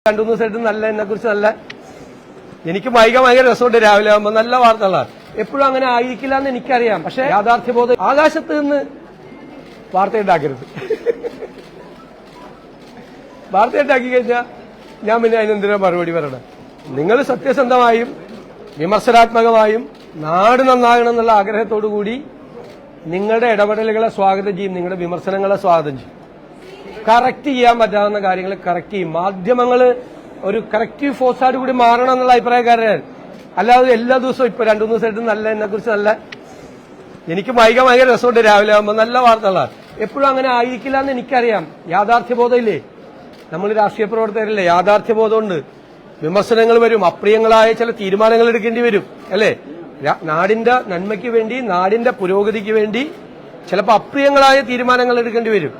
രണ്ടു മൂന്ന് ദിവസമായിട്ട് നല്ല എന്നെ കുറിച്ച് നല്ല എനിക്ക് ഭയങ്കര രസമുണ്ട്. രാവിലെ ആകുമ്പോൾ നല്ല വാർത്തകളാണ്. എപ്പോഴും അങ്ങനെ ആയിരിക്കില്ല എന്ന് എനിക്കറിയാം. പക്ഷെ യാഥാർത്ഥ്യബോധം ആകാശത്ത് നിന്ന് വാർത്തയുണ്ടാക്കരുത്. വാർത്തയുണ്ടാക്കി കഴിഞ്ഞാൽ ഞാൻ പിന്നെ അതിനെന്തിനാ മറുപടി പറയണം? നിങ്ങൾ സത്യസന്ധമായും വിമർശനാത്മകമായും നാട് നന്നാകണം എന്നുള്ള ആഗ്രഹത്തോടു കൂടി നിങ്ങളുടെ ഇടപെടലുകളെ സ്വാഗതം ചെയ്യും, നിങ്ങളുടെ വിമർശനങ്ങളെ സ്വാഗതം ചെയ്യും. കറക്റ്റ് ചെയ്യാൻ പറ്റാവുന്ന കാര്യങ്ങൾ കറക്റ്റ് ചെയ്യും. മാധ്യമങ്ങൾ ഒരു കറക്റ്റീവ് ഫോഴ്സായിട്ട് കൂടി മാറണം എന്നുള്ള അഭിപ്രായക്കാരൻ. അല്ലാതെ എല്ലാ ദിവസവും ഇപ്പൊ രണ്ടു മൂന്ന് ദിവസമായിട്ട് നല്ല എന്നെ കുറിച്ച് നല്ല എനിക്ക് ഭയങ്കര രസമുണ്ട്. രാവിലെ ആകുമ്പോൾ നല്ല വാർത്തകളാണ്. എപ്പോഴും അങ്ങനെ ആയിരിക്കില്ല എന്ന് എനിക്കറിയാം. യാഥാർത്ഥ്യബോധം ഇല്ലേ? നമ്മൾ രാഷ്ട്രീയ പ്രവർത്തകരല്ലേ? യാഥാർത്ഥ്യബോധമുണ്ട്. വിമർശനങ്ങൾ വരും, അപ്രിയങ്ങളായ ചില തീരുമാനങ്ങൾ എടുക്കേണ്ടി വരും, അല്ലേ? നാടിന്റെ നന്മയ്ക്ക് വേണ്ടി, നാടിന്റെ പുരോഗതിക്ക് വേണ്ടി ചിലപ്പോൾ അപ്രിയങ്ങളായ തീരുമാനങ്ങൾ എടുക്കേണ്ടി വരും.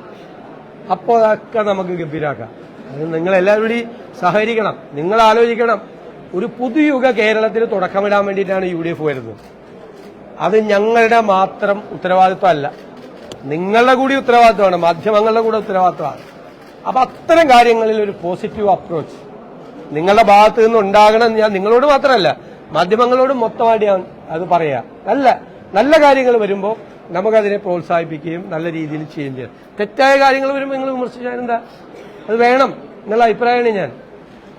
അപ്പോൾ അതൊക്കെ നമുക്ക് ഗംഭീരാക്കാം. അത് നിങ്ങളെല്ലാവരും സഹകരിക്കണം. നിങ്ങൾ ആലോചിക്കണം, ഒരു പുതുയുഗ കേരളത്തിന് തുടക്കമിടാൻ വേണ്ടിയിട്ടാണ് UDF വരുന്നത്. അത് ഞങ്ങളുടെ മാത്രം ഉത്തരവാദിത്വമല്ല, നിങ്ങളുടെ കൂടി ഉത്തരവാദിത്വമാണ്, മാധ്യമങ്ങളുടെ കൂടെ ഉത്തരവാദിത്വമാണ്. അപ്പൊ അത്തരം കാര്യങ്ങളിൽ ഒരു പോസിറ്റീവ് അപ്രോച്ച് നിങ്ങളുടെ ഭാഗത്ത് നിന്ന് ഉണ്ടാകണം. ഞാൻ നിങ്ങളോട് മാത്രമല്ല, മാധ്യമങ്ങളോട് മൊത്തമായിട്ട് ഞാൻ അത് പറയാം. നല്ല കാര്യങ്ങൾ വരുമ്പോൾ നമുക്കതിനെ പ്രോത്സാഹിപ്പിക്കുകയും നല്ല രീതിയിൽ ചെയ്യുകയും ചെയ്യാം. തെറ്റായ കാര്യങ്ങൾ വരുമ്പോൾ നിങ്ങൾ വിമർശിച്ചാൽ എന്താ? അത് വേണം എന്നുള്ള അഭിപ്രായമാണ് ഞാൻ.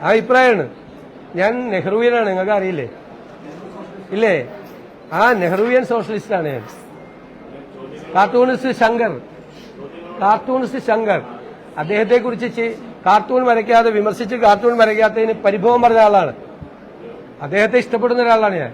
ആ അഭിപ്രായമാണ്. ഞാൻ നെഹ്റുവിയനാണ്, നിങ്ങൾക്ക് അറിയില്ലേ? ഇല്ലേ? ആ നെഹ്റുവിയൻ സോഷ്യലിസ്റ്റാണ് ഞാൻ. കാർട്ടൂണിസ്റ്റ് ശങ്കർ അദ്ദേഹത്തെക്കുറിച്ച് കാർട്ടൂൺ വരയ്ക്കാതെ വിമർശിച്ച് കാർട്ടൂൺ വരയ്ക്കാത്തതിന് പരിഭവം പറഞ്ഞ ആളാണ്. അദ്ദേഹത്തെ ഇഷ്ടപ്പെടുന്ന ഒരാളാണ് ഞാൻ.